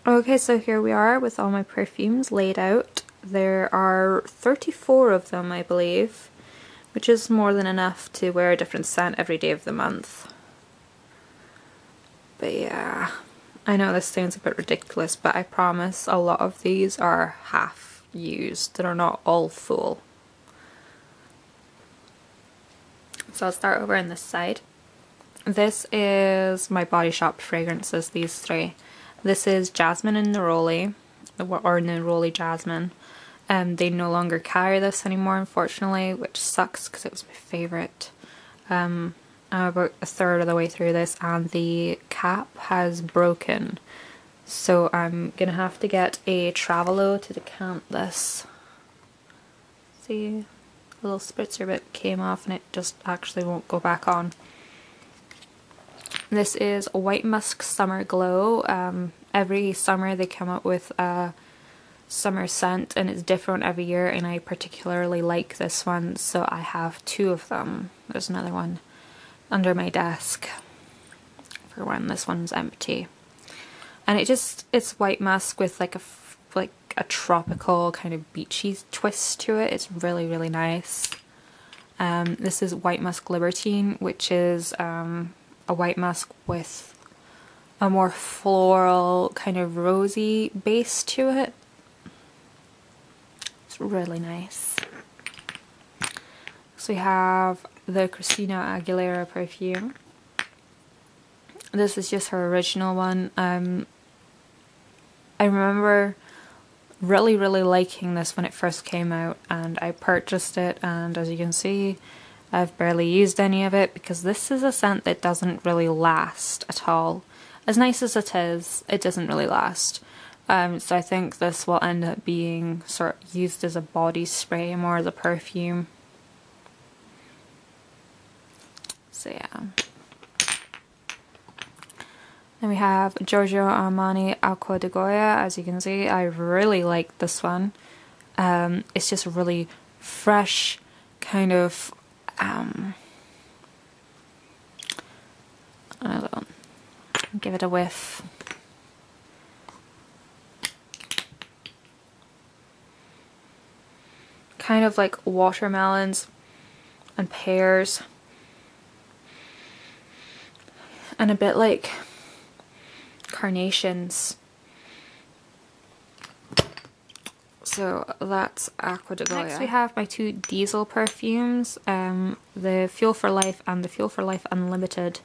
Okay, so here we are with all my perfumes laid out. There are 34 of them, I believe, which is more than enough to wear a different scent every day of the month. But yeah, I know this sounds a bit ridiculous, but I promise a lot of these are half used. They're not all full. So I'll start over on this side. This is my Body Shop fragrances, these three. This is Jasmine and Neroli, or Neroli Jasmine. They no longer carry this anymore, unfortunately, which sucks because it was my favourite. I'm about a third of the way through this and the cap has broken. So I'm gonna have to get a Travelo to decant this. See, a little spritzer bit came off and it just actually won't go back on. This is White Musk Summer Glow. Every summer they come up with a summer scent and it's different every year, and I particularly like this one, so I have two of them. There's another one under my desk for when this one's empty. And it's white musk with like a tropical kind of beachy twist to it. It's really, really nice. This is White Musk Libertine, which is a white musk with a more floral kind of rosy base to it. It's really nice. So we have the Christina Aguilera perfume. This is just her original one. I remember really, really liking this when it first came out, and I purchased it, and as you can see, I've barely used any of it because this is a scent that doesn't really last at all. As nice as it is, it doesn't really last. So I think this will end up being sort of used as a body spray more as a perfume. So yeah. Then we have Giorgio Armani Acqua di Goya. As you can see, I really like this one. It's just really fresh, kind of I don't know, give it a whiff. Kind of like watermelons and pears, and a bit like carnations. So that's Acqua di Goya. Next we have my two diesel perfumes, the Fuel for Life and the Fuel for Life Unlimited.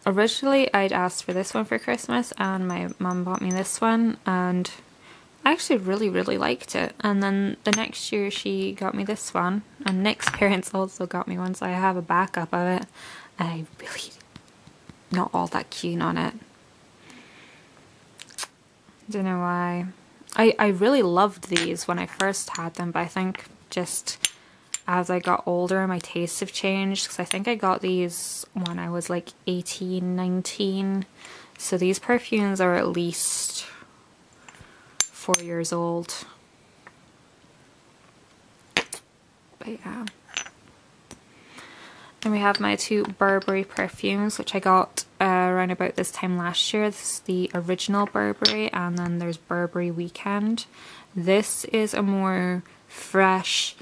Originally I'd asked for this one for Christmas and my mum bought me this one, and I actually really, really liked it. And then the next year she got me this one, and Nick's parents also got me one, so I have a backup of it, and I really not all that keen on it. Don't know why. I really loved these when I first had them, but I think just as I got older my tastes have changed, because I think I got these when I was like 18, 19. So these perfumes are at least 4 years old. But yeah. And we have my two Burberry perfumes, which I got around about this time last year. This is the original Burberry, and then there's Burberry Weekend. This is a more fresh,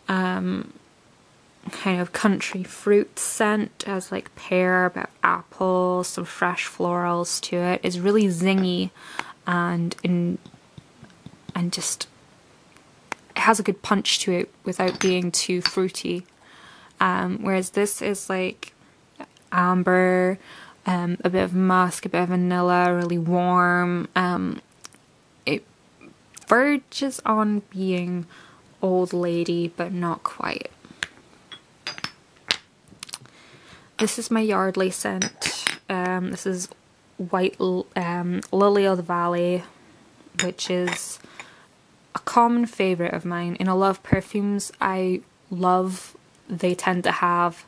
kind of country fruit scent. It has like pear, about apple, some fresh florals to it. It's really zingy and just it has a good punch to it without being too fruity. Whereas this is like amber, a bit of musk, a bit of vanilla, really warm. It verges on being old lady, but not quite. This is my Yardley scent. This is White Lily of the Valley, which is a common favourite of mine. In a lot of perfumes they tend to have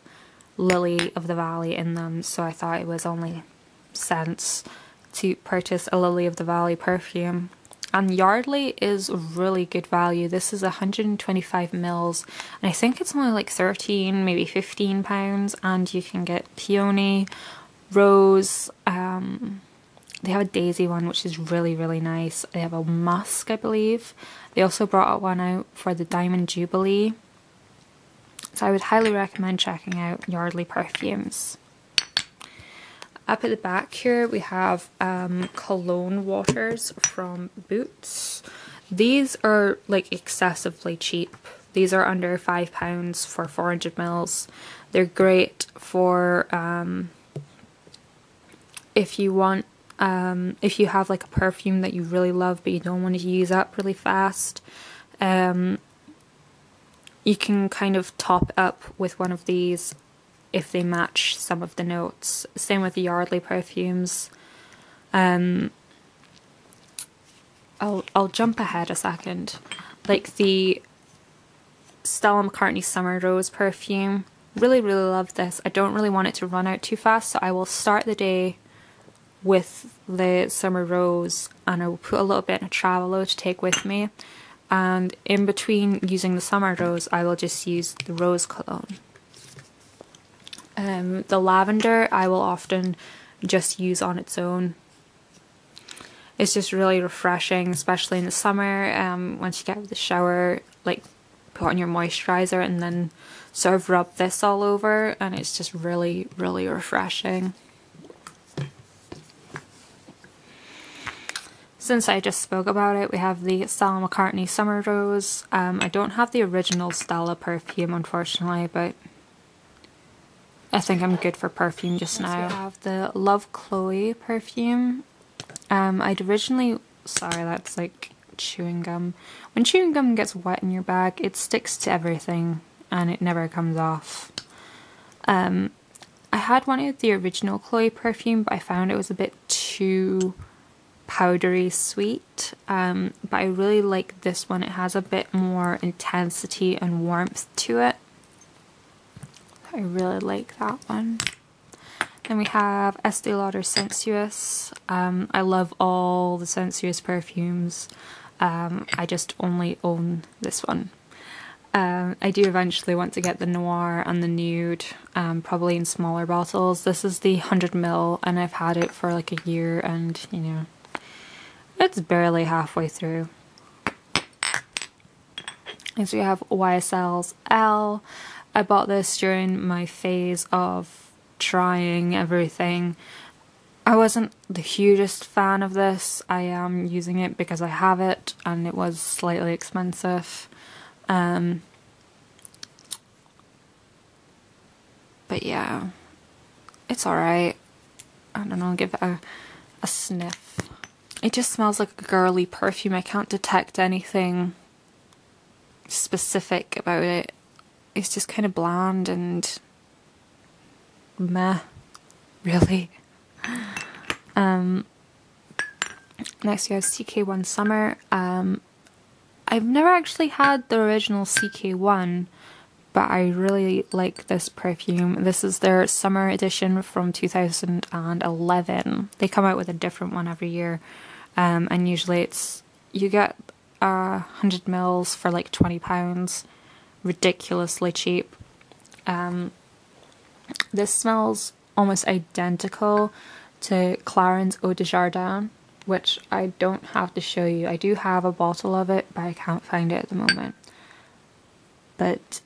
Lily of the Valley in them, so I thought it was only sense to purchase a Lily of the Valley perfume. And Yardley is really good value. This is 125 mils, and I think it's only like 13, maybe 15 pounds, and you can get peony, rose, They have a daisy one, which is really, really nice. They have a musk, I believe. They also brought one out for the Diamond Jubilee. So I would highly recommend checking out Yardley perfumes. Up at the back here we have cologne waters from Boots. These are like excessively cheap. These are under £5 for 400 mils. They're great for if you want, if you have like a perfume that you really love but you don't want to use up really fast. You can kind of top up with one of these if they match some of the notes. Same with the Yardley perfumes. I'll jump ahead a second. Like the Stella McCartney Summer Rose perfume. Really, really love this. I don't really want it to run out too fast, so I will start the day with the Summer Rose and I will put a little bit in a Travello to take with me. And in between using the Summer Rose, I will just use the Rose Cologne. The lavender I will often just use on its own. It's just really refreshing, especially in the summer. Once you get out of the shower, like put on your moisturizer and then sort of rub this all over, and it's just really, really refreshing. Since I just spoke about it, we have the Stella McCartney Summer Rose. I don't have the original Stella perfume, unfortunately, but I think I'm good for perfume just now. We have the Love Chloe perfume. I'd originally... Sorry, that's like chewing gum. When chewing gum gets wet in your bag, it sticks to everything and it never comes off. I had one of the original Chloe perfume, but I found it was a bit too powdery sweet, but I really like this one. It has a bit more intensity and warmth to it. I really like that one. Then we have Estee Lauder Sensuous. I love all the Sensuous perfumes. I just only own this one. I do eventually want to get the Noir and the Nude, probably in smaller bottles. This is the 100ml and I've had it for like a year and, you know, it's barely halfway through. Next we have YSL's L. I bought this during my phase of trying everything. I wasn't the hugest fan of this. I am using it because I have it and it was slightly expensive. But yeah, it's alright. I don't know, give it a sniff. It just smells like a girly perfume. I can't detect anything specific about it. It's just kind of bland and meh, really. Next we have CK1 Summer. I've never actually had the original CK1, but I really like this perfume. This is their summer edition from 2011. They come out with a different one every year, and usually it's, you get 100 mils for like £20, ridiculously cheap. This smells almost identical to Clarins Eau de Jardin, which I don't have to show you. I do have a bottle of it, but I can't find it at the moment. But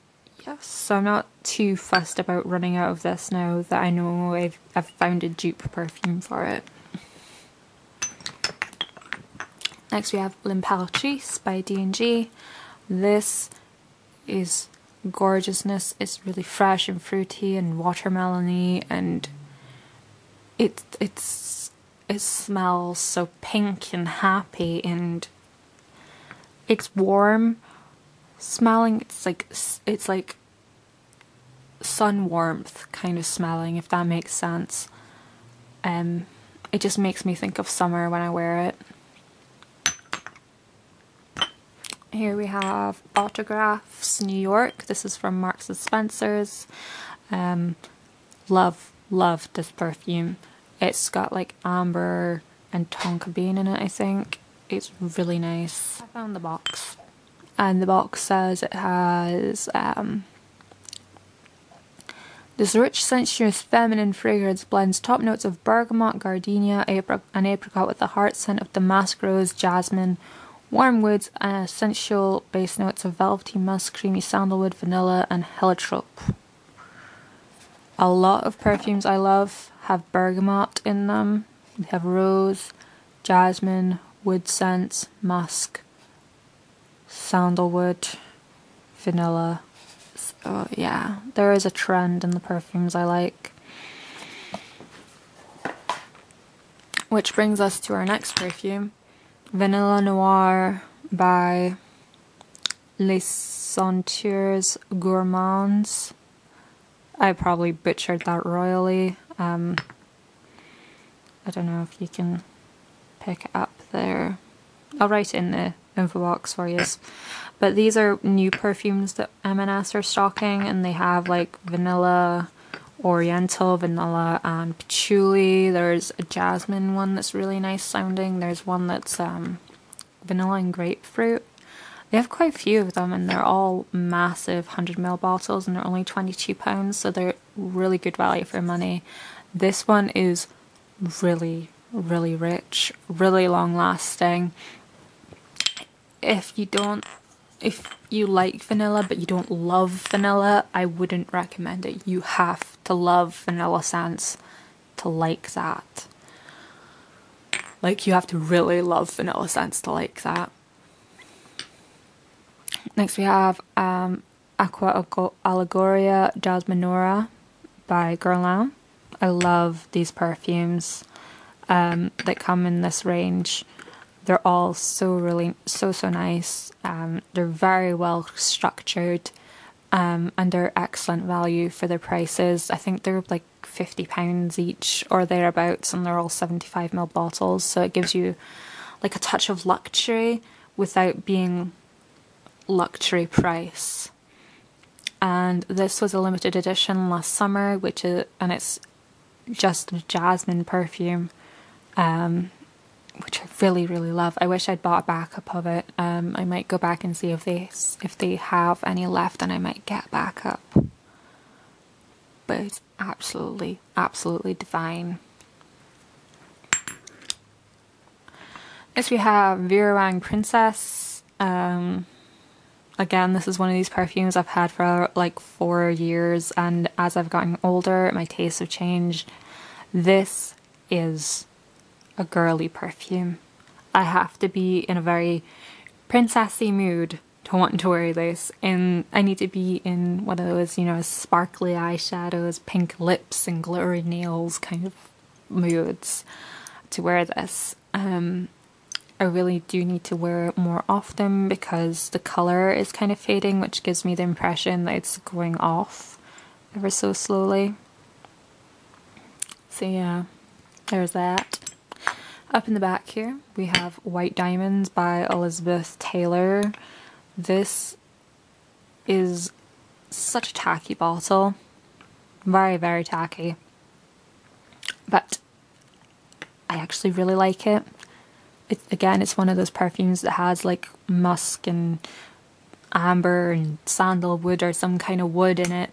yes, so I'm not too fussed about running out of this now that I know I've found a dupe perfume for it. Next we have L'Impératrice by D&G. This is gorgeousness. It's really fresh and fruity and watermelony, and it smells so pink and happy, and it's warm smelling. It's like sun warmth kind of smelling, if that makes sense. It just makes me think of summer when I wear it. Here we have Autographs New York. This is from Marks and Spencer's. Love this perfume. It's got like amber and tonka bean in it, I think. It's really nice. I found the box. And the box says it has This rich, sensuous, feminine fragrance blends top notes of bergamot, gardenia, and apricot with the heart scent of damask rose, jasmine, warm woods, and essential base notes of velvety musk, creamy sandalwood, vanilla, and heliotrope. A lot of perfumes I love have bergamot in them. They have rose, jasmine, wood scents, musk, sandalwood, vanilla. So yeah, there is a trend in the perfumes I like. Which brings us to our next perfume, Vanilla Noir by Les Senteurs Gourmands. I probably butchered that royally. I don't know if you can pick it up there. I'll write it in the info box for you. But these are new perfumes that M&S are stocking, and they have like vanilla, oriental, vanilla, and patchouli. There's a jasmine one that's really nice sounding. There's one that's vanilla and grapefruit. They have quite a few of them, and they're all massive 100ml bottles, and they're only £22, so they're really good value for money. This one is really, really rich, really long lasting. If you like vanilla but you don't love vanilla, I wouldn't recommend it. You have to love vanilla scents to like that. Like, you have to really love vanilla scents to like that. Next we have Aqua Allegoria Jasminora by Guerlain. I love these perfumes that come in this range. They're all so nice. They're very well structured, and they're excellent value for their prices. I think they're like £50 each or thereabouts, and they're all 75ml bottles, so it gives you like a touch of luxury without being luxury price. And this was a limited edition last summer, and it's just a jasmine perfume, which I really, really love. I wish I'd bought a backup of it. I might go back and see if they have any left, and I might get a backup. But it's absolutely, absolutely divine. Next we have Vera Wang Princess. Again, this is one of these perfumes I've had for like 4 years, and as I've gotten older, my tastes have changed. This is a girly perfume. I have to be in a very princessy mood to want to wear this, and I need to be in one of those, you know, sparkly eyeshadows, pink lips, and glittery nails kind of moods to wear this. I really do need to wear it more often because the colour is kind of fading, which gives me the impression that it's going off ever so slowly. So yeah, there's that. Up in the back here we have White Diamonds by Elizabeth Taylor. This is such a tacky bottle. Very, very tacky. But I actually really like it. Again, it's one of those perfumes that has like musk and amber and sandalwood or some kind of wood in it.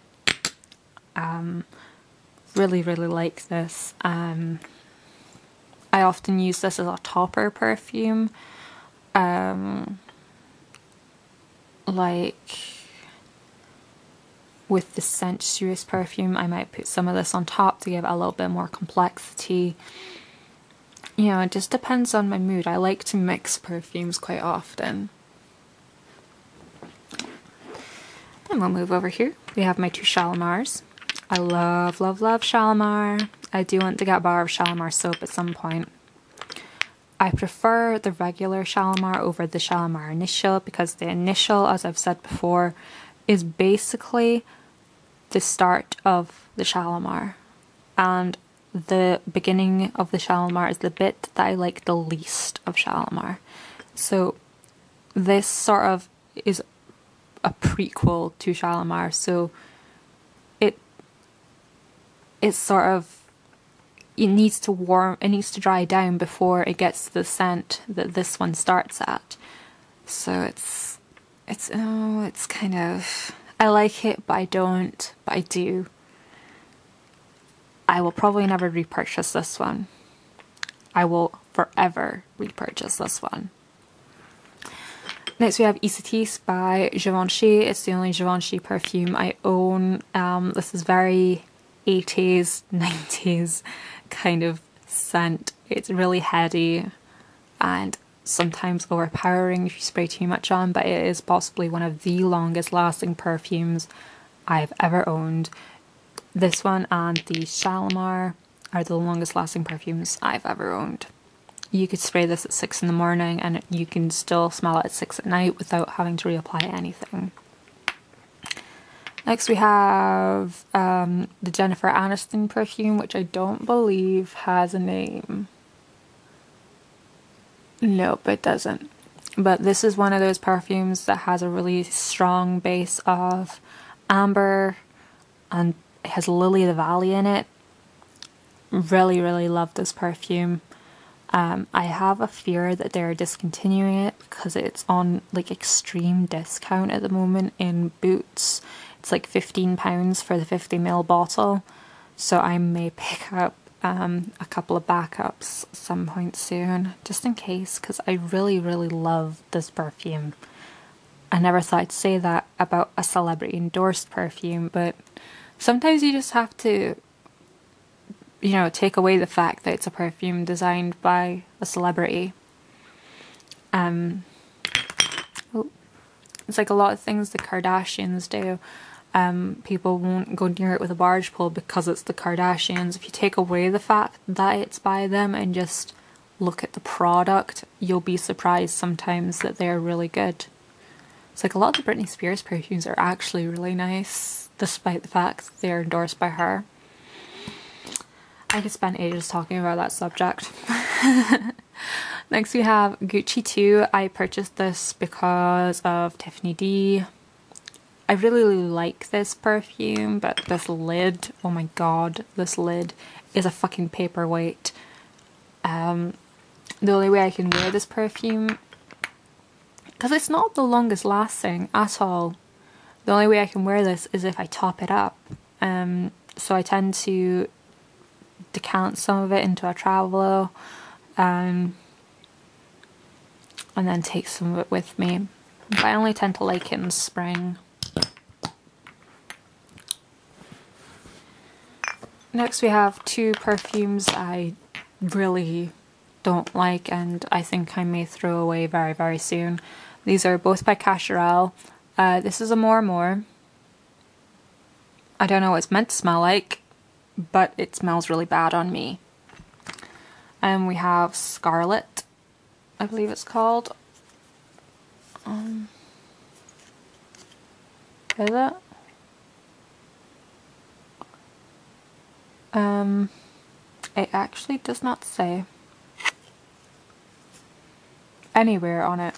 Really, really like this. I often use this as a topper perfume. Like with the sensuous perfume, I might put some of this on top to give it a little bit more complexity. You know, it just depends on my mood. I like to mix perfumes quite often. Then we'll move over here. We have my two Shalimars. I love, love, love Shalimar. I do want to get a bar of Shalimar soap at some point. I prefer the regular Shalimar over the Shalimar Initial because the Initial, as I've said before, is basically the start of the Shalimar. And the beginning of the Shalimar is the bit that I like the least of Shalimar. So this sort of is a prequel to Shalimar, so it's sort of, it needs to dry down before it gets to the scent that this one starts at. So it's kind of, I like it but I don't, but I do. I will probably never repurchase this one. I will forever repurchase this one. Next we have Isatis by Givenchy. It's the only Givenchy perfume I own. This is very 80s, 90s kind of scent. It's really heady and sometimes overpowering if you spray too much on, but it is possibly one of the longest lasting perfumes I've ever owned. This one and the Shalimar are the longest lasting perfumes I've ever owned. You could spray this at 6 in the morning and you can still smell it at 6 at night without having to reapply anything. Next we have the Jennifer Aniston perfume, which I don't believe has a name. Nope, it doesn't. But this is one of those perfumes that has a really strong base of amber and it has Lily of the Valley in it. Really, really love this perfume. I have a fear that they're discontinuing it because it's on like extreme discount at the moment in Boots. It's like £15 for the 50ml bottle, so I may pick up a couple of backups at some point soon, just in case, because I really, really love this perfume. I never thought I'd say that about a celebrity endorsed perfume, but sometimes you just have to, you know, take away the fact that it's a perfume designed by a celebrity. It's like a lot of things the Kardashians do. People won't go near it with a barge pole because it's the Kardashians. If you take away the fact that it's by them and just look at the product, you'll be surprised sometimes that they're really good. It's like a lot of the Britney Spears perfumes are actually really nice, despite the fact that they're endorsed by her. I could spend ages talking about that subject. Next we have Gucci 2. I purchased this because of Tiffany D. I really, really like this perfume, but this lid, oh my god, this lid is a fucking paperweight. The only way I can wear this perfume, because it's not the longest lasting at all, the only way I can wear this is if I top it up. So I tend to decant some of it into a Travello and then take some of it with me. But I only tend to like it in spring. Next we have two perfumes I really don't like and I think I may throw away very, very soon. These are both by Cacharel. This is a More More. I don't know what it's meant to smell like, but it smells really bad on me. And we have Scarlet, I believe it's called. Is it? It actually does not say anywhere on it.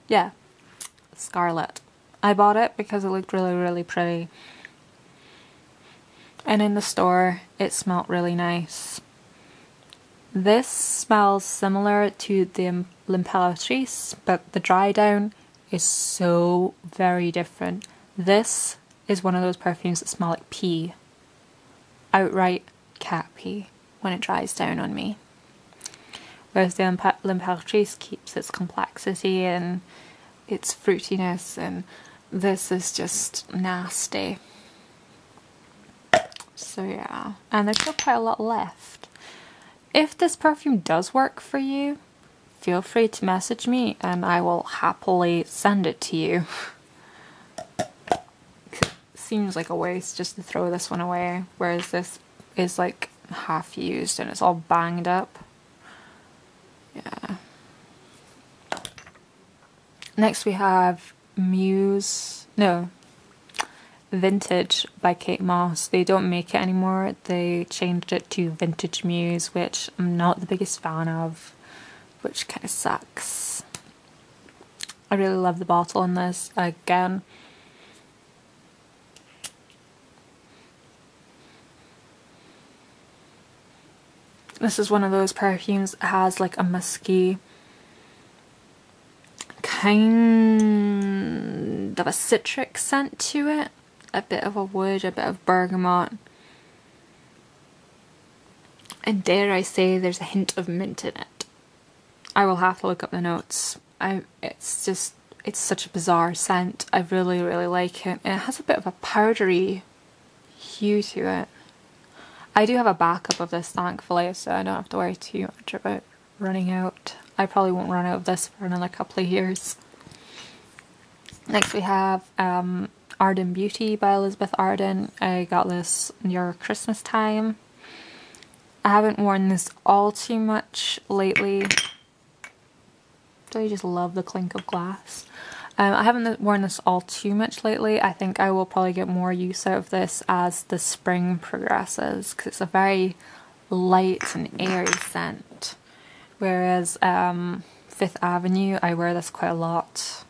Yeah, Scarlet. I bought it because it looked really, really pretty. And in the store, it smelled really nice. This smells similar to the L'Impératrice, but the dry down is so very different. This is one of those perfumes that smell like pee. Outright cat pee when it dries down on me. Whereas the L'Impératrice keeps its complexity and its fruitiness, and this is just nasty. So yeah, and there's still quite a lot left. If this perfume does work for you, feel free to message me and I will happily send it to you. Seems like a waste just to throw this one away, whereas this is like half used and it's all banged up. Yeah. Next we have Vintage by Kate Moss. They don't make it anymore. They changed it to Vintage Muse, which I'm not the biggest fan of, which kind of sucks. I really love the bottle in this. Again, this is one of those perfumes that has like a musky, kind of a citric scent to it. a bit of a wood, a bit of bergamot, and dare I say there's a hint of mint in it. I will have to look up the notes. It's such a bizarre scent. I really, really like it. And it has a bit of a powdery hue to it. I do have a backup of this, thankfully, so I don't have to worry too much about running out. I probably won't run out of this for another couple of years. Next we have Arden Beauty by Elizabeth Arden. I got this near Christmas time. I haven't worn this all too much lately. I just love the clink of glass. I haven't worn this all too much lately. I think I will probably get more use out of this as the spring progresses, because it's a very light and airy scent. Whereas Fifth Avenue, I wear this quite a lot.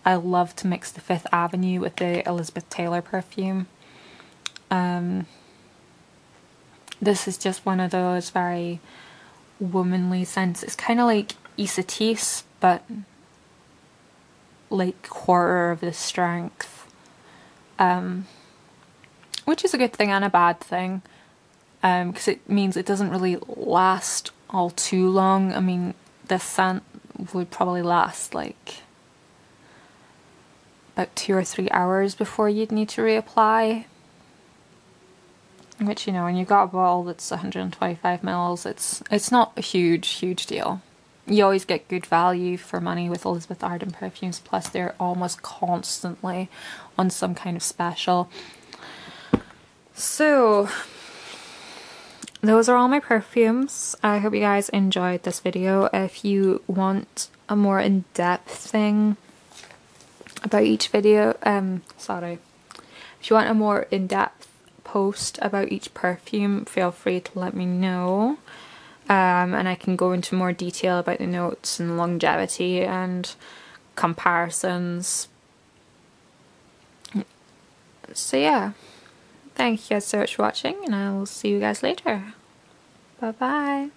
I love to mix the Fifth Avenue with the Elizabeth Taylor perfume. This is just one of those very womanly scents. It's kind of like Isatis, but like quarter of the strength, which is a good thing and a bad thing, because it means it doesn't really last all too long. I mean, this scent would probably last like about 2 or 3 hours before you'd need to reapply, which, you know, when you've got a bottle that's 125 mils, it's not a huge deal. You always get good value for money with Elizabeth Arden perfumes, plus they're almost constantly on some kind of special. So, those are all my perfumes. I hope you guys enjoyed this video. If you want a more in-depth thing about each video, if you want a more in-depth post about each perfume, feel free to let me know. And I can go into more detail about the notes and longevity and comparisons. So yeah, thank you guys so much for watching, and I will see you guys later. Bye bye.